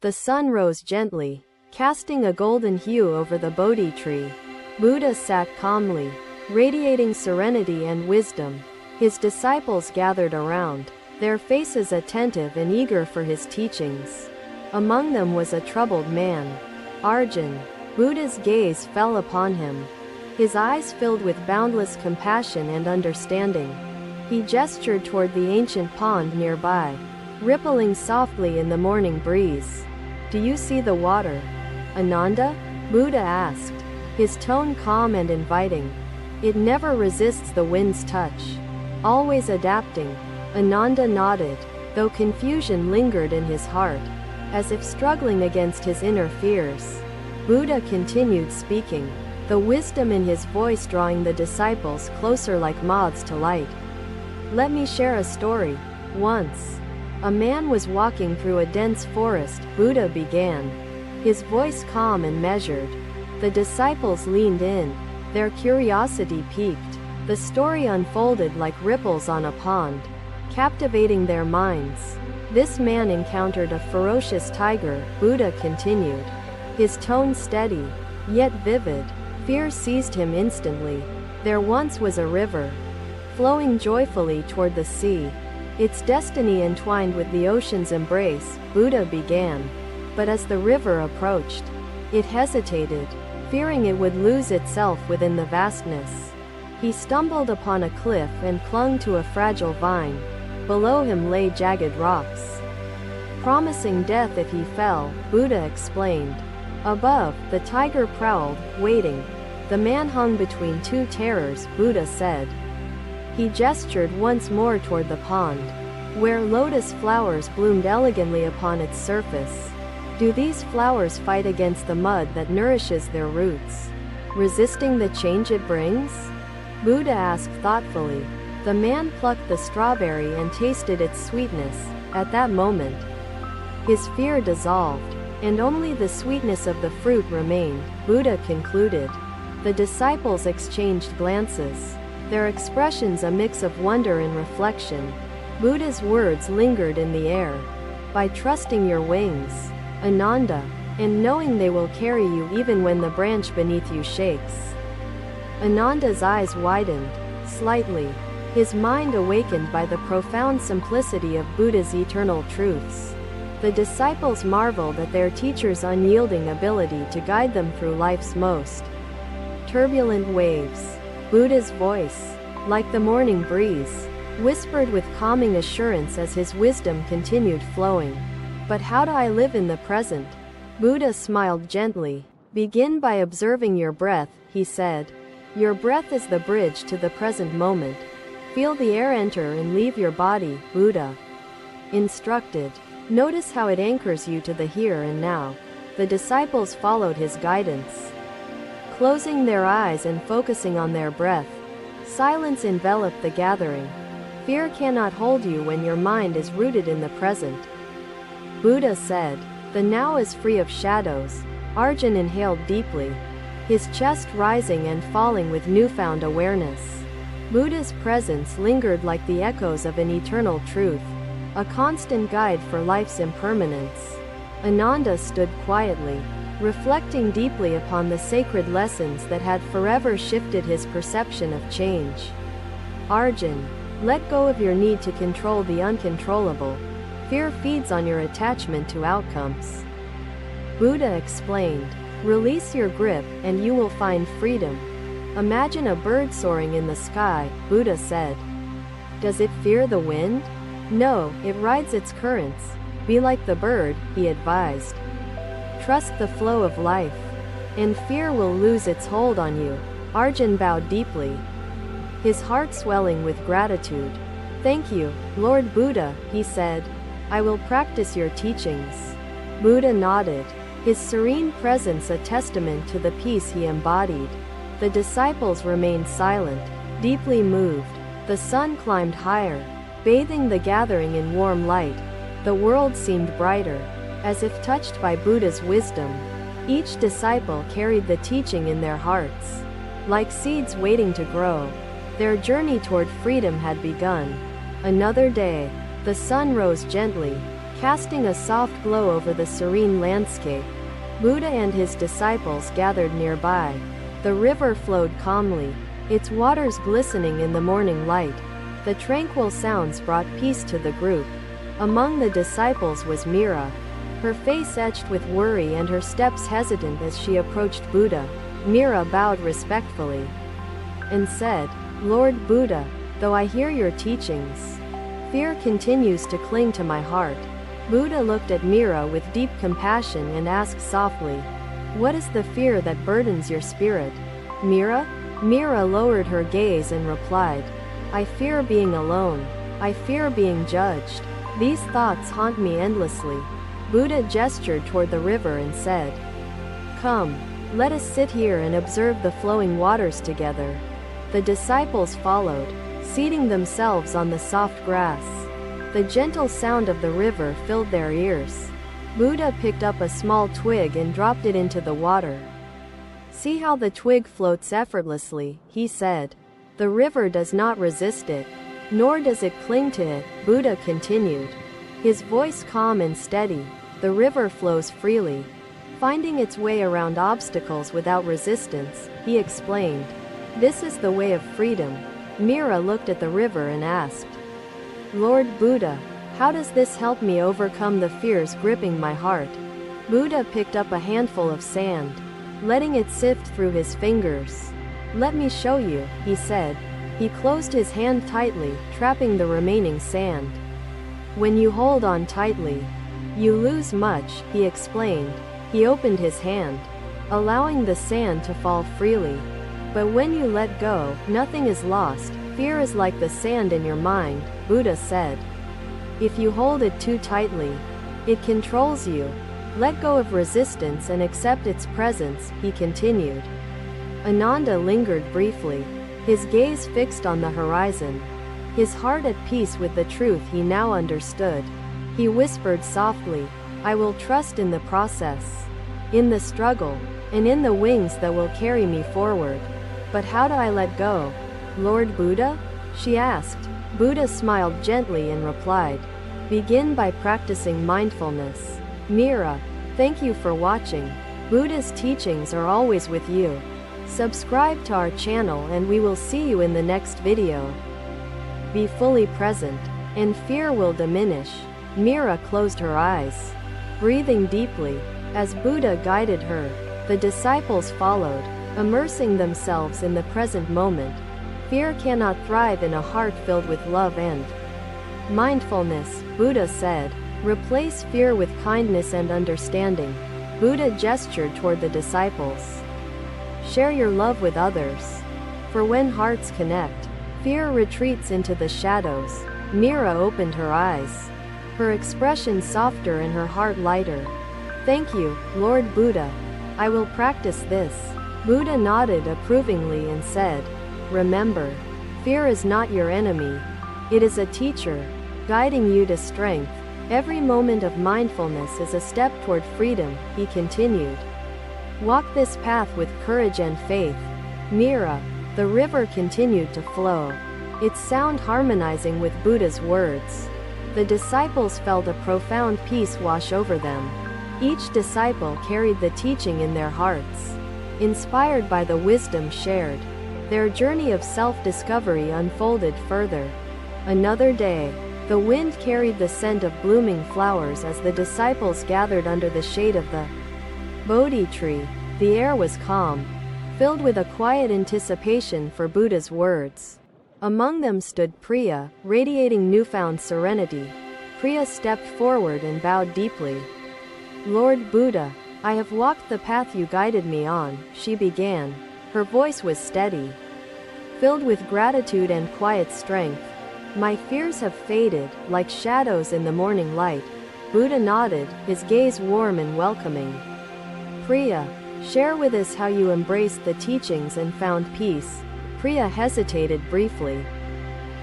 The sun rose gently, casting a golden hue over the Bodhi tree. Buddha sat calmly, radiating serenity and wisdom. His disciples gathered around, their faces attentive and eager for his teachings. Among them was a troubled man, Arjun. Buddha's gaze fell upon him, his eyes filled with boundless compassion and understanding. He gestured toward the ancient pond nearby, rippling softly in the morning breeze. "Do you see the water, Ananda?" Buddha asked, his tone calm and inviting. "It never resists the wind's touch, always adapting." Ananda nodded, though confusion lingered in his heart, as if struggling against his inner fears. Buddha continued speaking, the wisdom in his voice drawing the disciples closer like moths to light. "Let me share a story. Once, a man was walking through a dense forest," Buddha began, his voice calm and measured. The disciples leaned in, their curiosity piqued. The story unfolded like ripples on a pond, captivating their minds. "This man encountered a ferocious tiger," Buddha continued, his tone steady, yet vivid. Fear seized him instantly. There once was a river, flowing joyfully toward the sea, its destiny entwined with the ocean's embrace, Buddha began. But as the river approached, it hesitated, fearing it would lose itself within the vastness. He stumbled upon a cliff and clung to a fragile vine. Below him lay jagged rocks, promising death if he fell, Buddha explained. Above, the tiger prowled, waiting. The man hung between two terrors, Buddha said. He gestured once more toward the pond, where lotus flowers bloomed elegantly upon its surface. "Do these flowers fight against the mud that nourishes their roots, resisting the change it brings?" Buddha asked thoughtfully. The man plucked the strawberry and tasted its sweetness. At that moment, his fear dissolved, and only the sweetness of the fruit remained, Buddha concluded. The disciples exchanged glances, their expressions a mix of wonder and reflection. Buddha's words lingered in the air. "By trusting your wings, Ananda, and knowing they will carry you even when the branch beneath you shakes." Ananda's eyes widened, slightly, his mind awakened by the profound simplicity of Buddha's eternal truths. The disciples marveled at their teacher's unyielding ability to guide them through life's most turbulent waves. Buddha's voice, like the morning breeze, whispered with calming assurance as his wisdom continued flowing. "But how do I live in the present?" Buddha smiled gently. "Begin by observing your breath," he said. "Your breath is the bridge to the present moment. Feel the air enter and leave your body," Buddha instructed. "Notice how it anchors you to the here and now." The disciples followed his guidance, closing their eyes and focusing on their breath. Silence enveloped the gathering. Fear cannot hold you when your mind is rooted in the present, Buddha said. The now is free of shadows. Arjun inhaled deeply, his chest rising and falling with newfound awareness. Buddha's presence lingered like the echoes of an eternal truth, a constant guide for life's impermanence. Ananda stood quietly, reflecting deeply upon the sacred lessons that had forever shifted his perception of change. "Arjun, let go of your need to control the uncontrollable. Fear feeds on your attachment to outcomes," Buddha explained. "Release your grip, and you will find freedom." "Imagine a bird soaring in the sky," Buddha said. "Does it fear the wind? No, it rides its currents. Be like the bird," he advised. "Trust the flow of life, and fear will lose its hold on you." Arjun bowed deeply, his heart swelling with gratitude. "Thank you, Lord Buddha," he said. "I will practice your teachings." Buddha nodded, his serene presence a testament to the peace he embodied. The disciples remained silent, deeply moved. The sun climbed higher, bathing the gathering in warm light. The world seemed brighter, as if touched by Buddha's wisdom. Each disciple carried the teaching in their hearts, like seeds waiting to grow. Their journey toward freedom had begun. Another day, the sun rose gently, casting a soft glow over the serene landscape. Buddha and his disciples gathered nearby. The river flowed calmly, its waters glistening in the morning light. The tranquil sounds brought peace to the group. Among the disciples was Mira, her face etched with worry and her steps hesitant as she approached Buddha. Mira bowed respectfully and said, "Lord Buddha, though I hear your teachings, fear continues to cling to my heart." Buddha looked at Mira with deep compassion and asked softly, "What is the fear that burdens your spirit, Mira?" Mira lowered her gaze and replied, "I fear being alone. I fear being judged. These thoughts haunt me endlessly." Buddha gestured toward the river and said, "Come, let us sit here and observe the flowing waters together." The disciples followed, seating themselves on the soft grass. The gentle sound of the river filled their ears. Buddha picked up a small twig and dropped it into the water. "See how the twig floats effortlessly," he said. "The river does not resist it, nor does it cling to it," Buddha continued, his voice calm and steady. "The river flows freely, finding its way around obstacles without resistance," he explained. "This is the way of freedom." Mira looked at the river and asked, "Lord Buddha, how does this help me overcome the fears gripping my heart?" Buddha picked up a handful of sand, letting it sift through his fingers. "Let me show you," he said. He closed his hand tightly, trapping the remaining sand. "When you hold on tightly, you lose much," he explained. He opened his hand, allowing the sand to fall freely. "But when you let go, nothing is lost. Fear is like the sand in your mind," Buddha said. "If you hold it too tightly, it controls you. Let go of resistance and accept its presence," he continued. Ananda lingered briefly, his gaze fixed on the horizon, his heart at peace with the truth he now understood. He whispered softly, "I will trust in the process, in the struggle, and in the wings that will carry me forward." "But how do I let go, Lord Buddha?" she asked. Buddha smiled gently and replied, "Begin by practicing mindfulness." Mira, thank you for watching. Buddha's teachings are always with you. Subscribe to our channel and we will see you in the next video. Be fully present, and fear will diminish. Mira closed her eyes, breathing deeply. As Buddha guided her, the disciples followed, immersing themselves in the present moment. Fear cannot thrive in a heart filled with love and mindfulness, Buddha said. Replace fear with kindness and understanding. Buddha gestured toward the disciples. Share your love with others. For when hearts connect, fear retreats into the shadows. Mira opened her eyes, her expression softer and her heart lighter. Thank you, Lord Buddha. I will practice this. Buddha nodded approvingly and said, Remember, fear is not your enemy. It is a teacher, guiding you to strength. Every moment of mindfulness is a step toward freedom, he continued. Walk this path with courage and faith. Mira, the river continued to flow, its sound harmonizing with Buddha's words. The disciples felt a profound peace wash over them. Each disciple carried the teaching in their hearts. Inspired by the wisdom shared, their journey of self-discovery unfolded further. Another day, the wind carried the scent of blooming flowers as the disciples gathered under the shade of the Bodhi tree. The air was calm, filled with a quiet anticipation for Buddha's words. Among them stood Priya, radiating newfound serenity. Priya stepped forward and bowed deeply. Lord Buddha, I have walked the path you guided me on, she began. Her voice was steady, filled with gratitude and quiet strength. My fears have faded, like shadows in the morning light. Buddha nodded, his gaze warm and welcoming. Priya, share with us how you embraced the teachings and found peace. Priya hesitated briefly,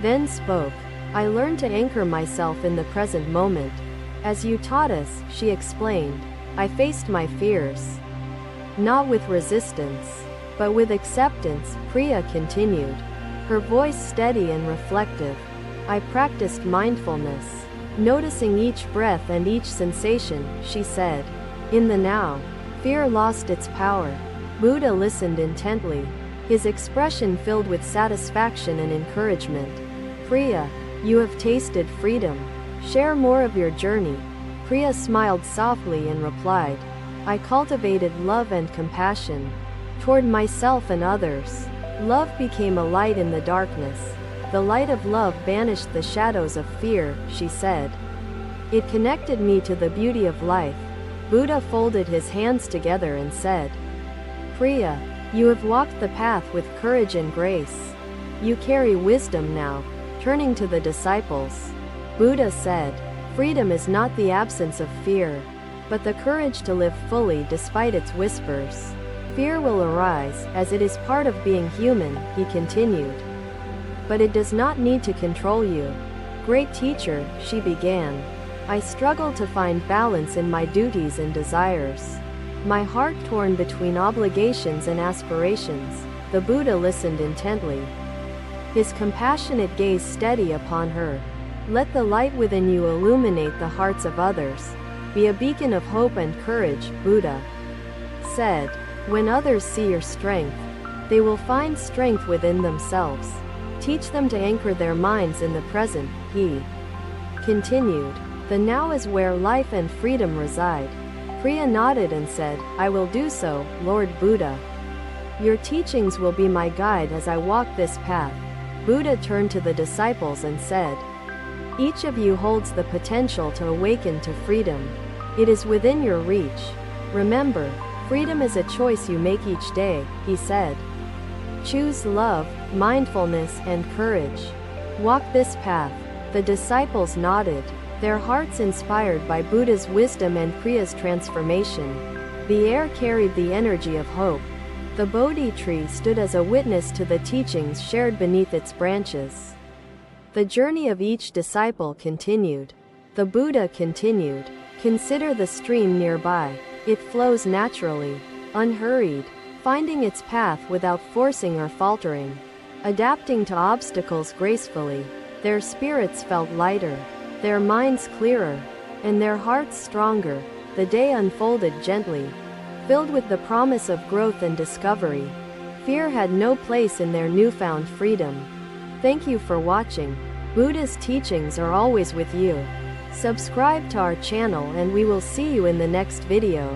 then spoke. I learned to anchor myself in the present moment. As you taught us, she explained, I faced my fears, not with resistance, but with acceptance, Priya continued, her voice steady and reflective. I practiced mindfulness, Noticing each breath and each sensation, she said, "In the now, fear lost its power." Buddha listened intently, his expression filled with satisfaction and encouragement. "Priya, you have tasted freedom. Share more of your journey." Priya smiled softly and replied, "I cultivated love and compassion toward myself and others. Love became a light in the darkness. The light of love banished the shadows of fear," she said. "It connected me to the beauty of life." Buddha folded his hands together and said, "Priya, you have walked the path with courage and grace. You carry wisdom now." Turning to the disciples, Buddha said, "Freedom is not the absence of fear, but the courage to live fully despite its whispers. Fear will arise, as it is part of being human," he continued. "But it does not need to control you." "Great teacher," she began, "I struggle to find balance in my duties and desires. My heart torn between obligations and aspirations." The Buddha listened intently, his compassionate gaze steady upon her. "Let the light within you illuminate the hearts of others. Be a beacon of hope and courage," Buddha said. "When others see your strength, they will find strength within themselves. Teach them to anchor their minds in the present," he continued. "The now is where life and freedom reside." Priya nodded and said, "I will do so, Lord Buddha. Your teachings will be my guide as I walk this path." Buddha turned to the disciples and said, "Each of you holds the potential to awaken to freedom. It is within your reach. Remember, freedom is a choice you make each day," he said. "Choose love, mindfulness, and courage. Walk this path." The disciples nodded, their hearts inspired by Buddha's wisdom and Priya's transformation. The air carried the energy of hope. The Bodhi tree stood as a witness to the teachings shared beneath its branches. The journey of each disciple continued. The Buddha continued, "Consider the stream nearby. It flows naturally, unhurried, finding its path without forcing or faltering, adapting to obstacles gracefully. Their spirits felt lighter, their minds clearer, and their hearts stronger." The day unfolded gently, filled with the promise of growth and discovery. Fear had no place in their newfound freedom. Thank you for watching. Buddha's teachings are always with you. Subscribe to our channel and we will see you in the next video.